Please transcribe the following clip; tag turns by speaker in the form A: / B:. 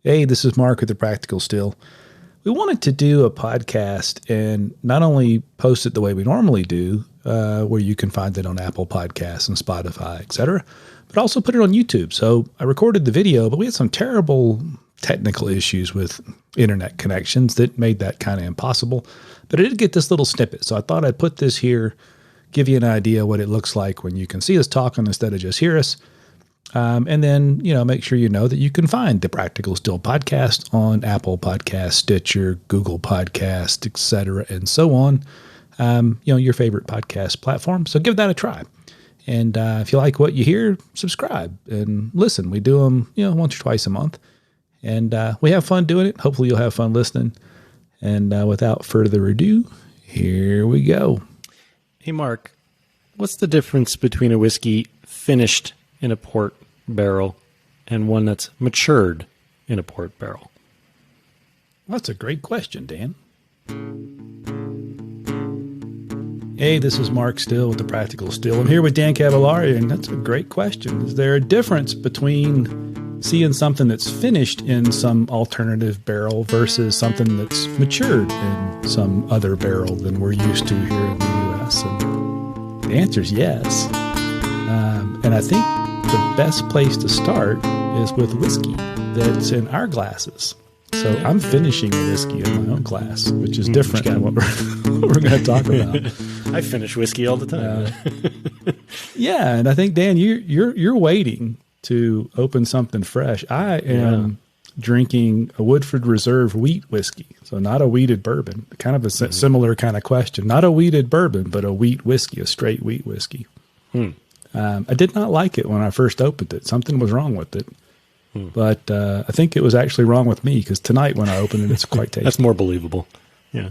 A: Hey, this is Mark with the Practical Still. We wanted to do a podcast and not only post it the way we normally do, where you can find it on Apple Podcasts and Spotify, etc., but also put it on YouTube. So I recorded the video, but we had some terrible technical issues with internet connections that made that kind of impossible. But I did get this little snippet, so I thought I'd put this here, give you an idea what it looks like when you can see us talking instead of just hear us. And then, make sure you know that you can find the Practical Still podcast on Apple Podcasts, Stitcher, Google Podcasts, etc., and so on. Your favorite podcast platform. So give that a try. And if you like what you hear, subscribe and listen. We do them, once or twice a month. And we have fun doing it. Hopefully you'll have fun listening. And without further ado, here we go.
B: Hey, Mark, what's the difference between a whiskey finished in a port barrel and one that's matured in a port barrel?
A: Well, that's a great question, Dan. Hey, this is Mark Still with the Practical Still. I'm here with Dan Cavallari, and that's a great question. Is there a difference between seeing something that's finished in some alternative barrel versus something that's matured in some other barrel than we're used to here in the U.S.? And the answer is yes. And I think the best place to start is with whiskey that's in our glasses. So I'm finishing a whiskey in my own glass, which is different than what we're going to talk about.
B: I finish whiskey all the time.
A: Yeah, and I think, Dan, you're waiting to open something fresh. I am drinking a Woodford Reserve wheat whiskey, so not a wheated bourbon. Kind of a similar kind of question. Not a wheated bourbon, but a wheat whiskey, a straight wheat whiskey. I did not like it when I first opened it. Something was wrong with it. But I think it was actually wrong with me because tonight when I opened it, it's quite tasty.
B: That's more believable. Yeah.